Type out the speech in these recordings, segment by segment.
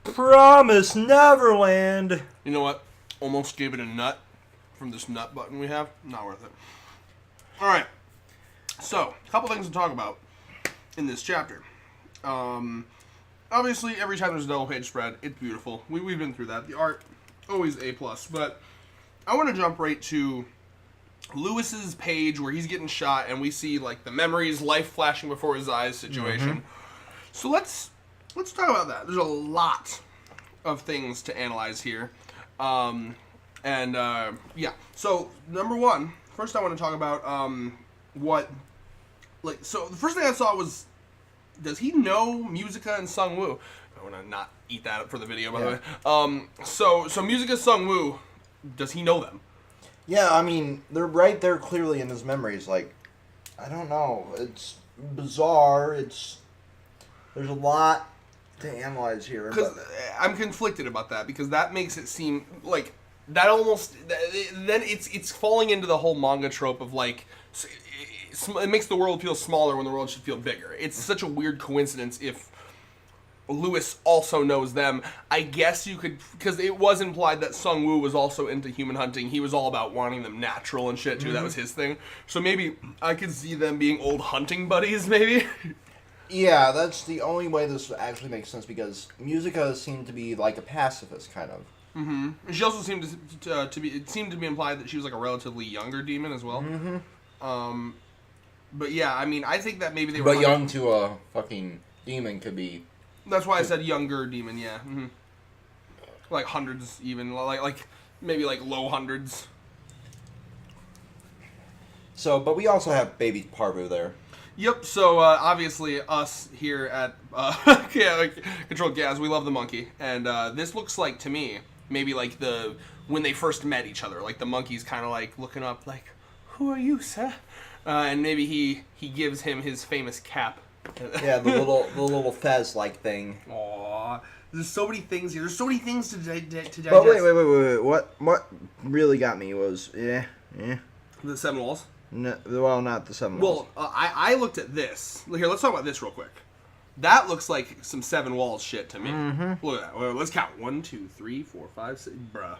Promise Neverland. You know what? Almost gave it a nut from this nut button we have. Not worth it. Alright. So, a couple things to talk about in this chapter. Obviously, every time there's a double page spread, it's beautiful. We've been through that. The art, always A+. But I want to jump right to Lewis's page where he's getting shot and we see like the memories, life flashing before his eyes situation. Mm-hmm. So let's talk about that. There's a lot of things to analyze here. Yeah. So number one, first I want to talk about so the first thing I saw was, does he know Musica and Sung-woo? I want to not eat that up for the video, by the way. So Musica, Sung-woo, does he know them? Yeah, I mean, they're right there clearly in his memories. Like, I don't know. It's bizarre. There's a lot to analyze here. Because I'm conflicted about that, because that makes it seem like that almost, then it's falling into the whole manga trope of like, it makes the world feel smaller when the world should feel bigger. It's such a weird coincidence if Lewis also knows them. I guess you could, because it was implied that Sung-woo was also into human hunting. He was all about wanting them natural and shit too. Mm-hmm. That was his thing. So maybe I could see them being old hunting buddies, maybe. Yeah, that's the only way this actually makes sense, because Musica seemed to be like a pacifist, kind of. Mm-hmm. And she also seemed to be. It seemed to be implied that she was like a relatively younger demon as well. Mm-hmm. But yeah, I mean, I think that maybe they were. But young to a fucking demon could be. That's why I said younger demon. Yeah. Mm-hmm. Like hundreds, even like maybe like low hundreds. So, but we also have baby Parvu there. Yep, so obviously us here at Controlled Gas, we love the monkey. And this looks like, to me, maybe like when they first met each other. Like the monkey's kind of like looking up like, who are you, sir? And maybe he gives him his famous cap. Yeah, the little fez-like thing. Aww. There's so many things here. There's so many things to digest. But wait. What really got me was, The Seven Walls? No, well, not the Seven Walls. Well, I looked at this. Here, let's talk about this real quick. That looks like some Seven Walls shit to me. Mm-hmm. Look at that. Well, let's count. 1, 2, 3, 4, 5, 6. Bruh.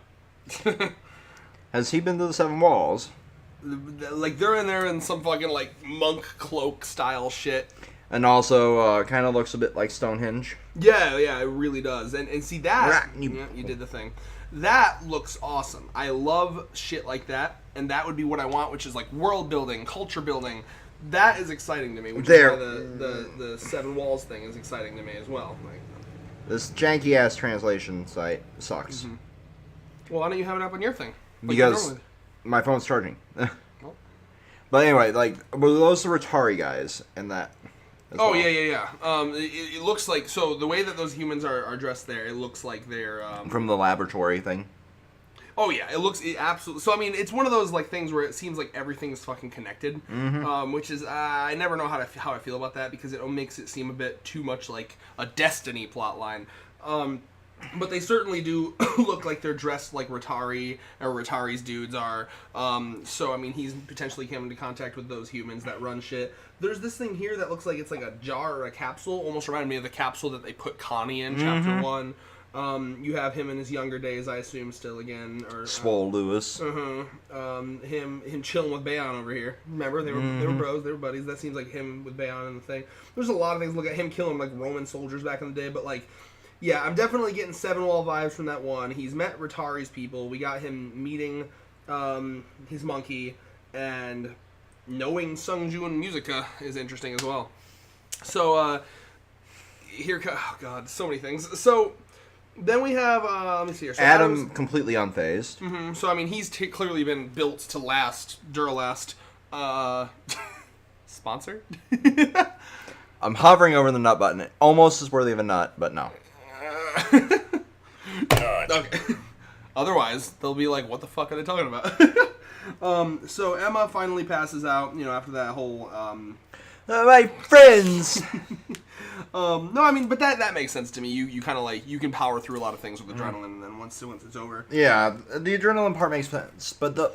Has he been to the Seven Walls? Like, they're in there in some fucking, like, monk cloak style shit. And also, kind of looks a bit like Stonehenge. Yeah, it really does. And see that, you did the thing. That looks awesome. I love shit like that. And that would be what I want, which is like world building, culture building. That is exciting to me. Which is why the Seven Walls thing is exciting to me as well. Like, this janky ass translation site sucks. Mm-hmm. Well, why don't you have it up on your thing? Like because my phone's charging. But anyway, like, were those the Rotari guys in that? Oh, well? Yeah. It looks like, so the way that those humans are dressed there, it looks like they're from the laboratory thing. Oh yeah, it absolutely. So I mean, it's one of those like things where it seems like everything's fucking connected, mm-hmm. Which is I never know how I feel about that, because it makes it seem a bit too much like a Destiny plotline. But they certainly do look like they're dressed like Rotari, or Rotari's dudes are. So I mean, he's potentially come into contact with those humans that run shit. There's this thing here that looks like it's like a jar or a capsule. Almost reminded me of the capsule that they put Connie in chapter 1. You have him in his younger days, I assume, still again, or Swole Lewis. Him chilling with Bayon over here. Remember, they were bros, they were buddies. That seems like him with Bayon and the thing. There's a lot of things. Look at him killing like Roman soldiers back in the day, but like, yeah, I'm definitely getting Seven Wall vibes from that one. He's met Rotari's people. We got him meeting his monkey, and knowing Sung-ju and Musica is interesting as well. So oh god, so many things. So. Then we have, let me see here. So Adam completely unfazed. Mm-hmm. So, I mean, he's clearly been built to last, Duralast. Sponsored? I'm hovering over the nut button. It almost is worthy of a nut, but no. Okay. Otherwise, they'll be like, what the fuck are they talking about? So, Emma finally passes out, after that whole, my friends! No, I mean, but that makes sense to me. You kind of like, you can power through a lot of things with adrenaline, and then once it's over. Yeah, the adrenaline part makes sense, but the...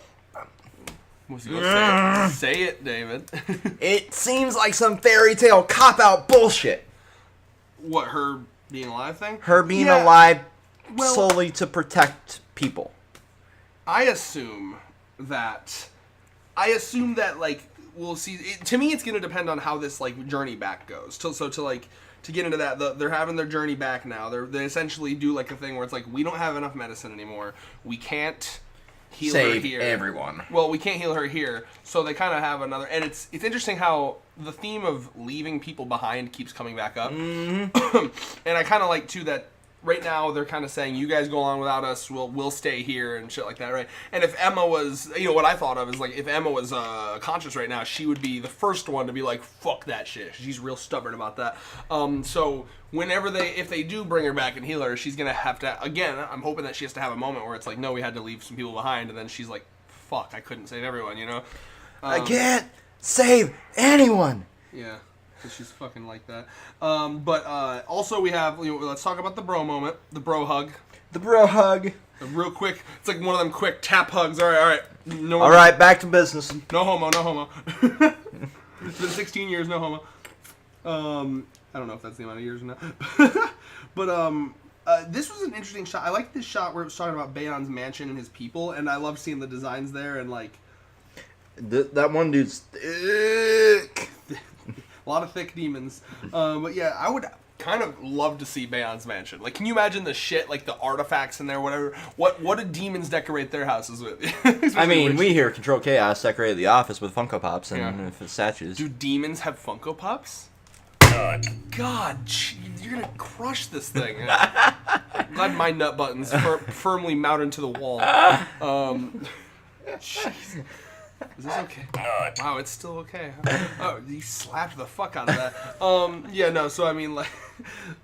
Say it, David. It seems like some fairy tale cop-out bullshit. What, her being alive thing? Her being alive well, solely to protect people. I assume that like we'll see. To me, it's going to depend on how this like journey back goes. To get into that, they're having their journey back now. They essentially do like a thing where it's like we don't have enough medicine anymore. We can't heal her here. Everyone. Well, we can't heal her here, so they kind of have another. And it's interesting how the theme of leaving people behind keeps coming back up. Mm-hmm. And I kind of like too that. Right now, they're kind of saying, you guys go along without us, we'll stay here and shit like that, right? And if Emma was, what I thought of is, like, if Emma was conscious right now, she would be the first one to be like, fuck that shit. She's real stubborn about that. So whenever if they do bring her back and heal her, she's going to have to, again, I'm hoping that she has to have a moment where it's like, no, we had to leave some people behind, and then she's like, fuck, I couldn't save everyone, I can't save anyone! Yeah. She's fucking like that. But also we have, let's talk about the bro moment. The bro hug. The bro hug. Real quick. It's like one of them quick tap hugs. All right. No all right, back to business. No homo. It's been 16 years, no homo. I don't know if that's the amount of years or not. But this was an interesting shot. I like this shot where it was talking about Bayon's mansion and his people, and I love seeing the designs there and like... That one dude's thick. A lot of thick demons. But yeah, I would kind of love to see Bayon's mansion. Like, can you imagine the shit, like the artifacts in there, whatever? What do demons decorate their houses with? I mean, we here Control Chaos decorated the office with Funko Pops and statues. Do demons have Funko Pops? God, you're gonna crush this thing. I'm glad my nut button's firmly mounted to the wall. Jeez. Is this okay? Wow, it's still okay. Oh, you slapped the fuck out of that. Yeah, no, so I mean, like,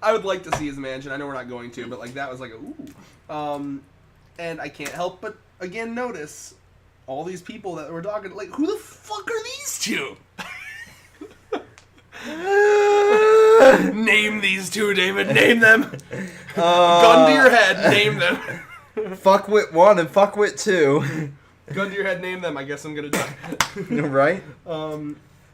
I would like to see his mansion. I know we're not going to, but, like, that was like a, ooh. And I can't help but, again, notice all these people that were talking, like, who the fuck are these two? Name these two, David. Name them. Gun to your head. Name them. Fuckwit 1 and Fuckwit 2. Gun to your head, name them. I guess I'm gonna die. Right?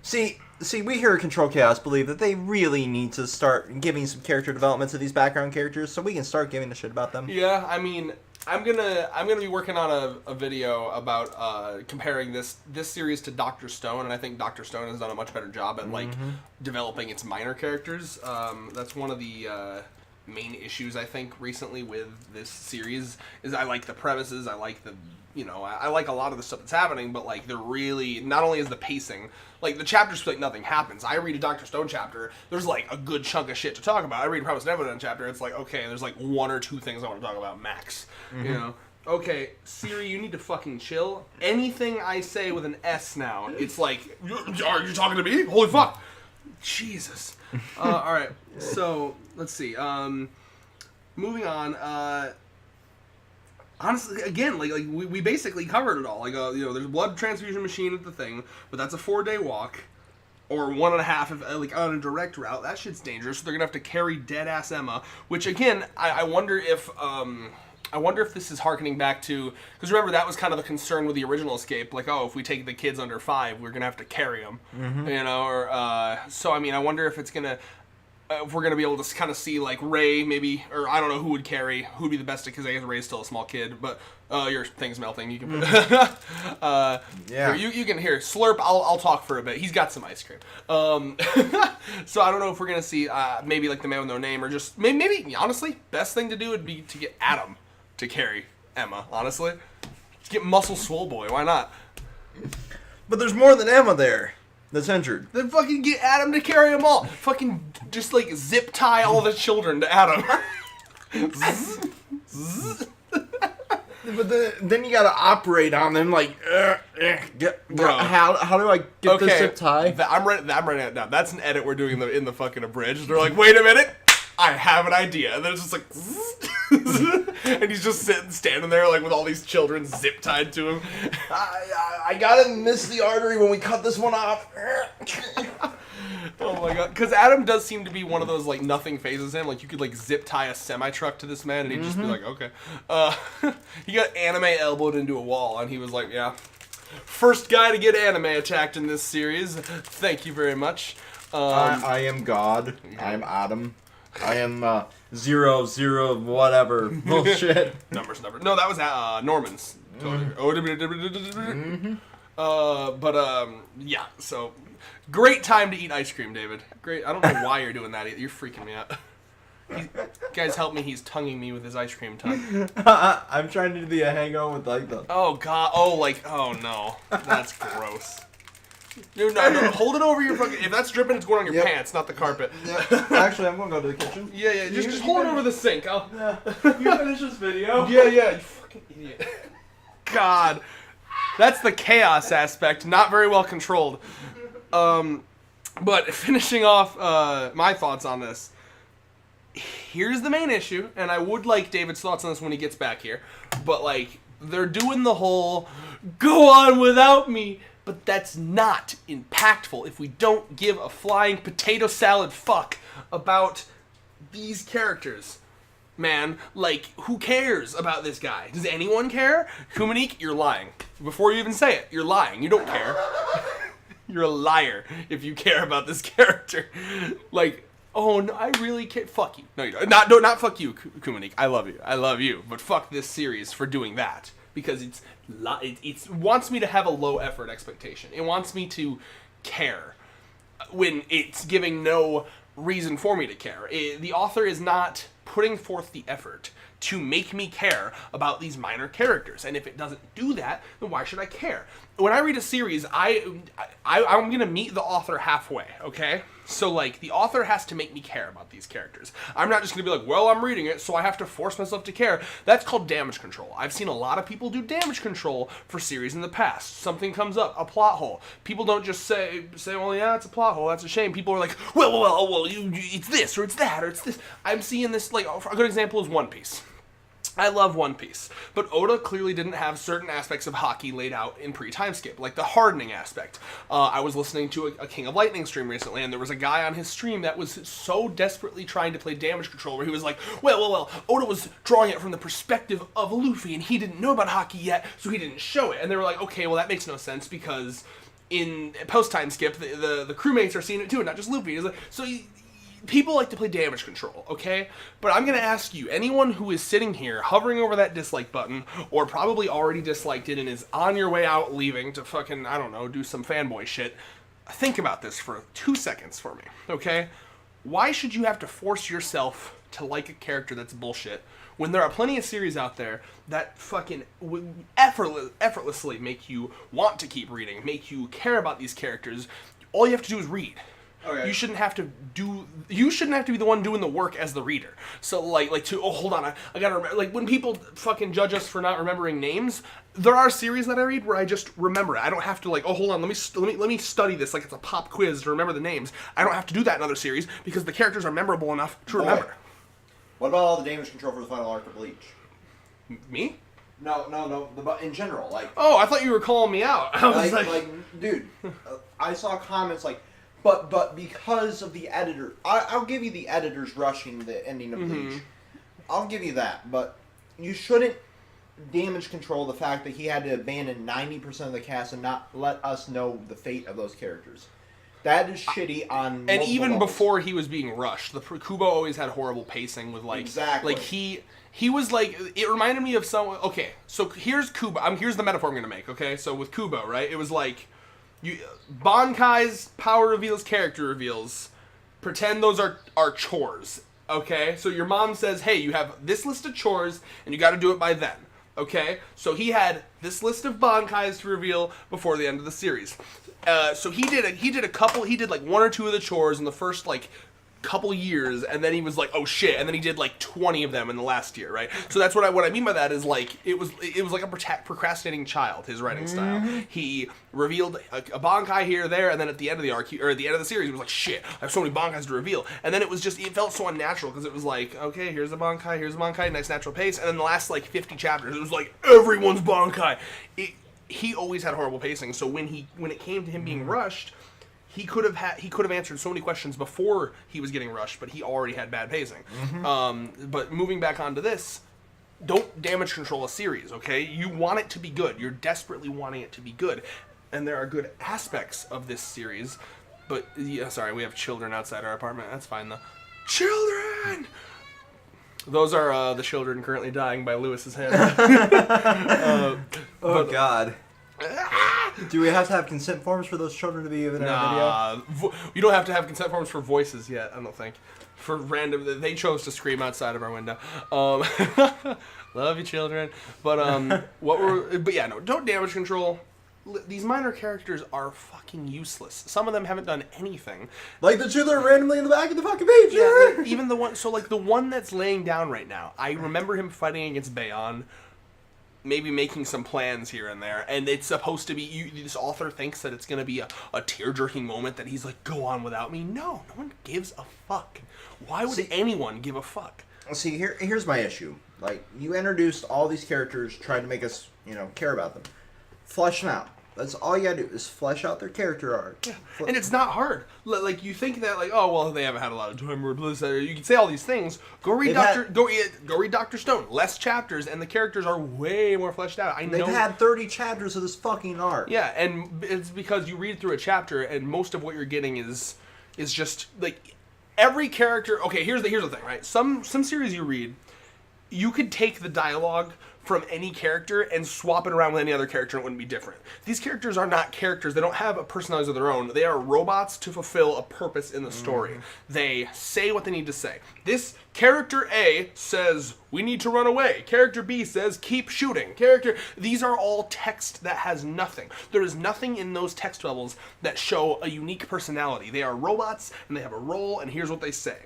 See, we here at Control Chaos believe that they really need to start giving some character development to these background characters, so we can start giving a shit about them. Yeah, I mean, I'm gonna be working on a video about comparing this series to Dr. Stone, and I think Dr. Stone has done a much better job at like developing its minor characters. That's one of the main issues I think recently with this series is I like the premises, I like the I like a lot of the stuff that's happening, but like they're really, not only is the pacing, like the chapters feel like nothing happens. I read a Dr. Stone chapter, there's like a good chunk of shit to talk about. I read a Promised Neverland chapter, it's like, okay, there's like one or two things I want to talk about max. Okay, Siri, you need to fucking chill. Anything I say with an S now, it's like, are you talking to me? Holy fuck. Jesus. Alright, so, let's see. Moving on, honestly, again, like we basically covered it all. Like, there's a blood transfusion machine at the thing, but that's a 4-day walk, or 1.5 if like on a direct route. That shit's dangerous. So they're gonna have to carry dead ass Emma. Which again, I wonder if this is harkening back to, because remember that was kind of the concern with the original Escape. Like, oh, if we take the kids under 5, we're gonna have to carry them. So I mean, I wonder if it's gonna. If we're going to be able to kind of see, like, Ray, maybe, or I don't know who would carry, who would be the best, because I guess Ray's still a small kid, but your thing's melting, you can put yeah. Here, you can, here, Slurp, I'll talk for a bit, he's got some ice cream. So I don't know if we're going to see, maybe, like, the man with no name, or just, maybe, honestly, best thing to do would be to get Adam to carry Emma, honestly. Just get Muscle Swole Boy, why not? But there's more than Emma there. That's injured. Then fucking get Adam to carry them all. Fucking just like zip tie all the children to Adam. But then you gotta operate on them like, how do I get the zip tie? I'm writing it down. That's an edit we're doing in the fucking abridged. They're like, wait a minute, I have an idea. And then it's just like, and he's just standing there like with all these children zip tied to him. I gotta miss the artery when we cut this one off. Oh my god, because Adam does seem to be one of those like nothing phases him. Like you could like zip tie a semi truck to this man and he'd just be like, okay. He got anime elbowed into a wall and he was like, yeah, first guy to get anime attacked in this series. Thank you very much. I am God. I am Adam. I am 0, whatever bullshit. Numbers. No, that was Norman's. Yeah. So, great time to eat ice cream, David. Great. I don't know why you're doing that either. You're freaking me out. Guys, help me. He's tonguing me with his ice cream tongue. I'm trying to do the hangout with like the. Oh God. Oh no. That's gross. Dude, no. Hold it over your fucking. If that's dripping, it's going on your pants, not the carpet. Yep. Actually, I'm gonna go to the kitchen. Yeah. Just hold it over the sink. You finish this video. Yeah. You fucking idiot. God, that's the chaos aspect. Not very well controlled. But finishing off my thoughts on this. Here's the main issue, and I would like David's thoughts on this when he gets back here. But like, they're doing the whole "go on without me." But that's not impactful if we don't give a flying potato salad fuck about these characters. Man, like, who cares about this guy? Does anyone care? Kumanik, you're lying. Before you even say it, you're lying. You don't care. You're a liar if you care about this character. Like, oh, no, I really care. Fuck you. No, you don't. Not fuck you, Kumanik. I love you. But fuck this series for doing that. Because it wants me to have a low effort expectation. It wants me to care when it's giving no reason for me to care. The author is not putting forth the effort to make me care about these minor characters. And if it doesn't do that, then why should I care? When I read a series, I'm going to meet the author halfway, okay? So, like, the author has to make me care about these characters. I'm not just going to be like, well, I'm reading it, so I have to force myself to care. That's called damage control. I've seen a lot of people do damage control for series in the past. Something comes up, a plot hole. People don't just say, well, yeah, it's a plot hole, that's a shame. People are like, well, it's this, or it's that, or it's this. I'm seeing this, like, a good example is One Piece. I love One Piece, but Oda clearly didn't have certain aspects of hockey laid out in pre-time skip, like the hardening aspect. I was listening to a King of Lightning stream recently, and there was a guy on his stream that was so desperately trying to play damage control, where he was like, well, Oda was drawing it from the perspective of Luffy, and he didn't know about hockey yet, so he didn't show it. And they were like, okay, well, that makes no sense, because in post-time skip, the crewmates are seeing it too, and not just Luffy. It's like, so people like to play damage control, okay? But I'm going to ask you, anyone who is sitting here hovering over that dislike button, or probably already disliked it and is on your way out leaving to fucking, I don't know, do some fanboy shit, think about this for 2 seconds for me, okay? Why should you have to force yourself to like a character that's bullshit when there are plenty of series out there that fucking effortlessly make you want to keep reading, make you care about these characters? All you have to do is read. Okay. You shouldn't have to be the one doing the work as the reader. So hold on, I gotta remember, like, when people fucking judge us for not remembering names, there are series that I read where I just remember it. I don't have to hold on, let me study this like it's a pop quiz to remember the names. I don't have to do that in other series because the characters are memorable enough to remember. Okay. What about all the damage control for the final arc of Bleach? Me? No. In general, like. Oh, I thought you were calling me out. I was like, dude, I saw comments like. But because of the editor, I'll give you the editors rushing the ending of Bleach. I'll give you that, but you shouldn't damage control the fact that he had to abandon 90% of the cast and not let us know the fate of those characters. That is shitty on. And even levels. Before he was being rushed, Kubo always had horrible pacing with exactly. Like he was like, it reminded me of someone. Okay, so here's Kubo. Here's the metaphor I'm gonna make. Okay, so with Kubo, right? It was like. Bankai's power reveals, character reveals. Pretend those are chores, okay? So your mom says, hey, you have this list of chores, and you got to do it by then, okay? So he had this list of Bankais to reveal before the end of the series. So he did like one or two of the chores in the first like couple years, and then he was like, oh shit, and then he did like 20 of them in the last year, right? So that's what I mean by that is like it was like a procrastinating child, his writing style. He revealed a Bankai here or there, and then at the end of the arc, or at the end of the series, he was like, shit, I have so many Bankais to reveal. And then it felt so unnatural because it was like, okay, here's a Bankai, nice natural pace, and then the last like 50 chapters, it was like everyone's Bankai. He always had horrible pacing, so when it came to him being rushed, he could have answered so many questions before he was getting rushed, but he already had bad pacing. But moving back onto this, don't damage control a series, okay? You want it to be good. You're desperately wanting it to be good. And there are good aspects of this series, but, yeah, sorry, we have children outside our apartment. That's fine, though. Children! Those are the children currently dying by Lewis's hand. God. Do we have to have consent forms for those children to be in our video? You don't have to have consent forms for voices yet, I don't think. For random, they chose to scream outside of our window. Love you, children. But but yeah, no, don't damage control. These minor characters are fucking useless. Some of them haven't done anything. Like the two that are randomly in the back of the fucking page. Yeah, even the one. So like the one that's laying down right now. I remember him fighting against Bayon, maybe making some plans here and there, and it's supposed to be. This author thinks that it's going to be a tear-jerking moment that he's like, "Go on without me." No one gives a fuck. Why would anyone give a fuck? See, here's my issue. Like, you introduced all these characters, trying to make us, care about them. Flesh them out. That's all you gotta do is flesh out their character arc. Yeah. And it's not hard. Like, you think that, like, oh, well, they haven't had a lot of time, or you can say all these things. Go read Dr. Stone. Less chapters, and the characters are way more fleshed out. They've had 30 chapters of this fucking arc. Yeah, and it's because you read through a chapter, and most of what you're getting is just, like, every character. Okay, here's the thing, right? Some series you read, you could take the dialogue from any character and swap it around with any other character and it wouldn't be different. These characters are not characters. They don't have a personality of their own. They are robots to fulfill a purpose in the story. They say what they need to say. This character A says, we need to run away. Character B says, keep shooting. These are all text that has nothing. There is nothing in those text bubbles that show a unique personality. They are robots and they have a role and here's what they say.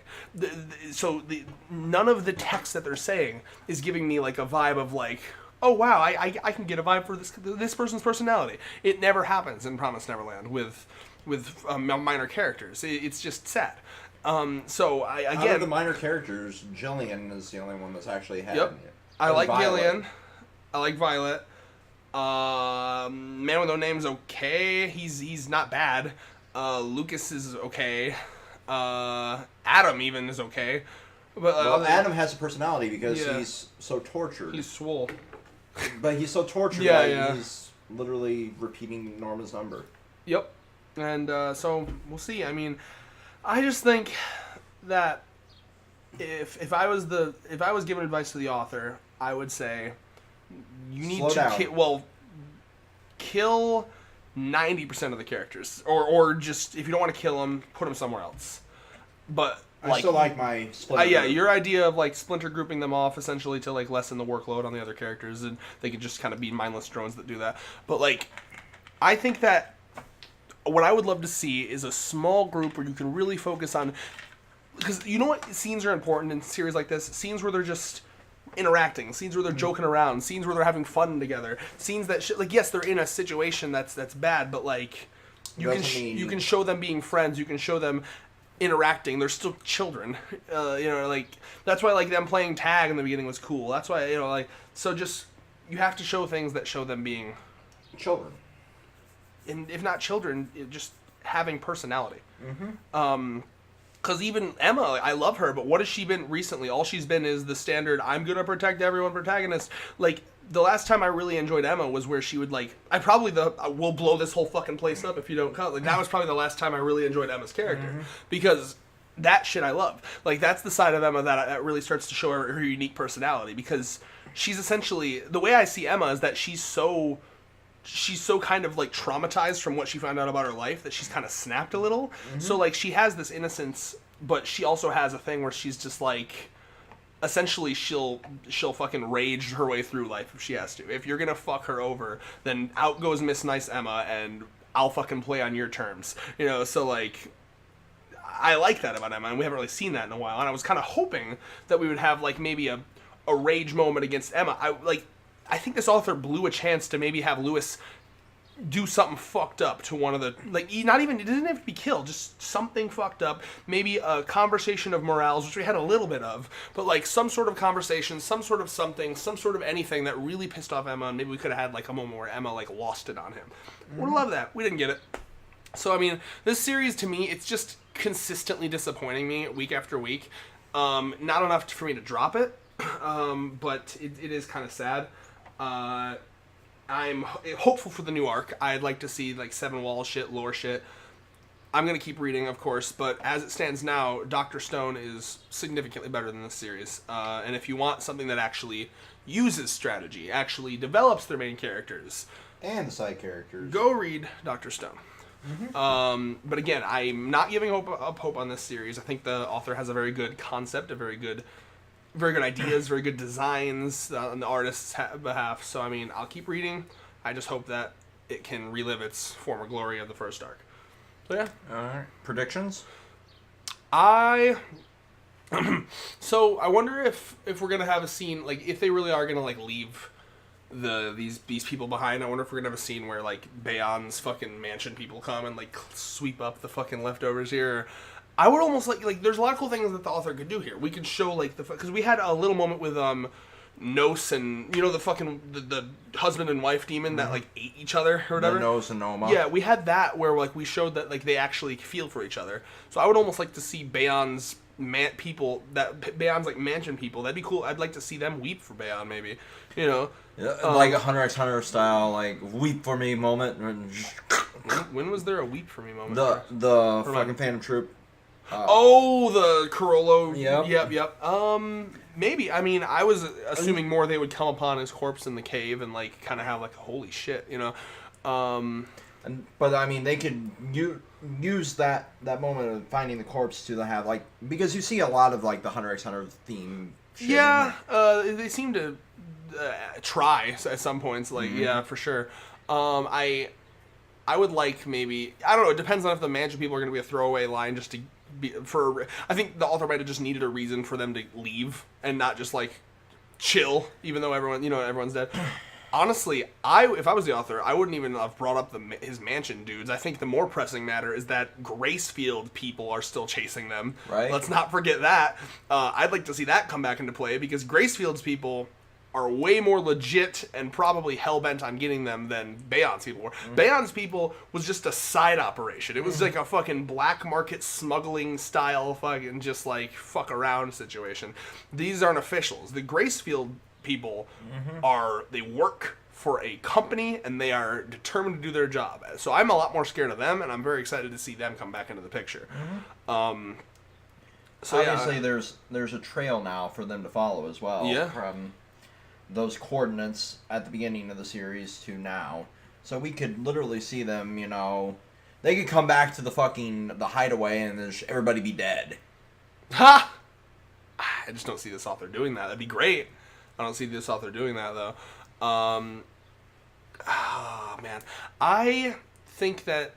None of the text that they're saying is giving me like a vibe of like, oh wow, I can get a vibe for this person's personality. It never happens in Promised Neverland with minor characters. It's just sad. So again, out of the minor characters, Jillian is the only one that's actually had. Yep. I like Gillian. I like Violet. Man with No Name's okay. He's not bad. Lucas is okay. Adam even is okay. But Adam has a personality because he's so tortured. He's swole. But he's so tortured. He's literally repeating Norma's number. Yep. And so we'll see. I mean, I just think that if I was giving advice to the author, I would say you need to kill 90% of the characters, or just if you don't want to kill them, put them somewhere else. But I still like my Splinter. Your idea of like Splinter grouping them off essentially to like lessen the workload on the other characters, and they could just kind of be mindless drones that do that. But like, I think that what I would love to see is a small group where you can really focus on, because you know what scenes are important in series like this? Scenes where they're just interacting, scenes where they're joking around, scenes where they're having fun together, scenes that like yes, they're in a situation that's bad, but like you can show them being friends, you can show them interacting. They're still children, like that's why like them playing tag in the beginning was cool. That's why so just you have to show things that show them being children. And if not children, just having personality. Because even Emma, I love her, but what has she been recently? All she's been is the standard, I'm going to protect everyone protagonist. Like, the last time I really enjoyed Emma was where she would, like, I will blow this whole fucking place up if you don't cut. Like, that was probably the last time I really enjoyed Emma's character. Because that shit I love. Like, that's the side of Emma that really starts to show her unique personality. Because she's essentially, the way I see Emma is that she's so kind of like traumatized from what she found out about her life that she's kind of snapped a little. So like she has this innocence, but she also has a thing where she's just like, essentially she'll fucking rage her way through life if she has to. If you're gonna fuck her over, then out goes Miss Nice Emma and I'll fucking play on your terms. So like, I like that about Emma, and we haven't really seen that in a while, and I was kind of hoping that we would have like maybe a rage moment against Emma. I think this author blew a chance to maybe have Lewis do something fucked up to one of the, like, it doesn't have to be killed, just something fucked up, maybe a conversation of morals, which we had a little bit of, but like some sort of conversation, some sort of something, some sort of anything that really pissed off Emma, and maybe we could have had like a moment where Emma like lost it on him. Would love that. We didn't get it. So I mean, this series to me, it's just consistently disappointing me week after week. Not enough for me to drop it, but it is kind of sad. I'm hopeful for the new arc. I'd like to see like Seven Walls shit, lore shit. I'm going to keep reading, of course, but as it stands now, Dr. Stone is significantly better than this series. And if you want something that actually uses strategy, actually develops their main characters, and the side characters, go read Dr. Stone. But again, I'm not giving up hope on this series. I think the author has a very good concept, very good ideas, very good designs on the artist's behalf. So, I mean, I'll keep reading. I just hope that it can relive its former glory of the first arc. So, yeah. Alright. Predictions? So, I wonder if we're going to have a scene, like, if they really are going to, like, leave these people behind. I wonder if we're going to have a scene where, like, Bayon's fucking mansion people come and, like, sweep up the fucking leftovers here. I would almost like there's a lot of cool things that the author could do here. We could show, like, because we had a little moment with, Nos and, the fucking, the husband and wife demon that, like, ate each other or whatever. The Nos and Noma. Yeah, we had that where, like, we showed that, like, they actually feel for each other. So I would almost like to see Bayon's Bayon's, like, mansion people. That'd be cool. I'd like to see them weep for Bayon, maybe. Yeah, like a Hunter x Hunter style, like, weep for me moment. When was there a weep for me moment? The fucking Phantom Troop. The Corollo. Yep. Yep. Maybe. I mean, I was assuming more they would come upon his corpse in the cave and, like, kind of have, like, holy shit, But, I mean, they could use that moment of finding the corpse to have, like, because you see a lot of, like, the Hunter x Hunter theme shit. Yeah, they seem to try at some points, like, yeah, for sure. I would like maybe, I don't know, it depends on if the mansion people are going to be a throwaway line just to I think the author might have just needed a reason for them to leave and not just, like, chill, even though everyone's dead. Honestly, if I was the author, I wouldn't even have brought up his mansion dudes. I think the more pressing matter is that Gracefield people are still chasing them. Right. Let's not forget that. I'd like to see that come back into play because Gracefield's people are way more legit and probably hell-bent on getting them than Bayon's people were. Bayon's people was just a side operation. It was like a fucking black market smuggling style fucking just like fuck around situation. These aren't officials. The Gracefield people they work for a company and they are determined to do their job. So I'm a lot more scared of them and I'm very excited to see them come back into the picture. So obviously there's a trail now for them to follow as well. Yeah. From those coordinates at the beginning of the series to now. So we could literally see them, they could come back to the hideaway and there's everybody be dead. Ha! I just don't see this author doing that. That'd be great. I don't see this author doing that, though. Man. I think that...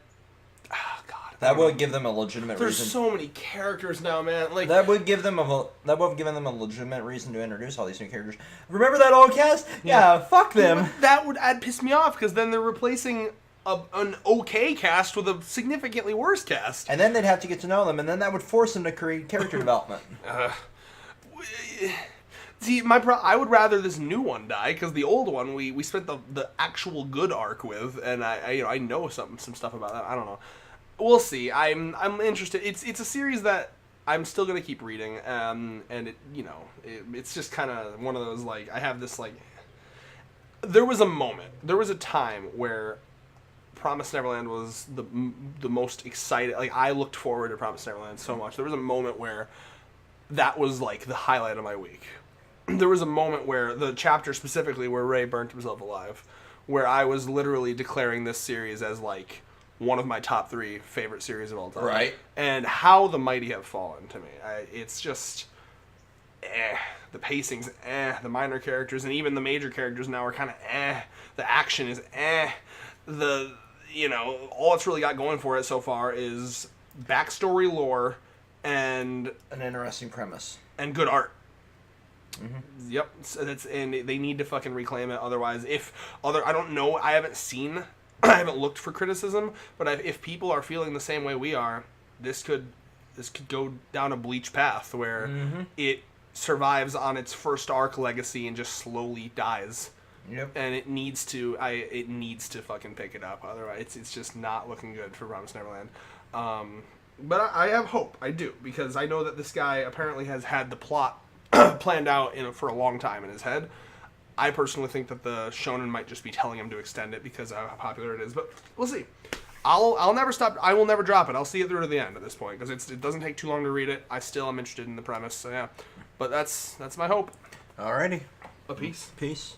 God. That would give them a legitimate There's reason. so many characters now, man. Like that would give them a legitimate reason to introduce all these new characters. Remember that old cast? Yeah, fuck them. That'd piss me off because then they're replacing an okay cast with a significantly worse cast. And then they'd have to get to know them, and then that would force them to create character development. See, I would rather this new one die because the old one we spent the actual good arc with, and I know some stuff about that. I don't know. We'll see. I'm interested. It's a series that I'm still gonna keep reading, and it's just kind of one of those, like, I have this, like, there was a time where Promised Neverland was the most excited. Like, I looked forward to Promised Neverland so much. There was a moment where that was, like, the highlight of my week. There was a moment where the chapter specifically where Ray burnt himself alive, where I was literally declaring this series as, like, one of my top 3 favorite series of all time. Right. And how the mighty have fallen to me. It's just, the pacing's the minor characters and even the major characters now are kind of the action is all it's really got going for it so far is backstory lore and an interesting premise. And good art. Mm-hmm. Yep. So and they need to fucking reclaim it. Otherwise, I don't know, I haven't looked for criticism, but if people are feeling the same way we are, this could go down a Bleach path where it survives on its first arc legacy and just slowly dies. Yep. And it needs to fucking pick it up. Otherwise, it's just not looking good for Promised Neverland. But I have hope. I do, because I know that this guy apparently has had the plot planned out for a long time in his head. I personally think that the shonen might just be telling him to extend it because of how popular it is, but we'll see. I'll never stop. I will never drop it. I'll see it through to the end at this point because it doesn't take too long to read it. I still am interested in the premise. So yeah, but that's my hope. Alrighty. A peace. Peace.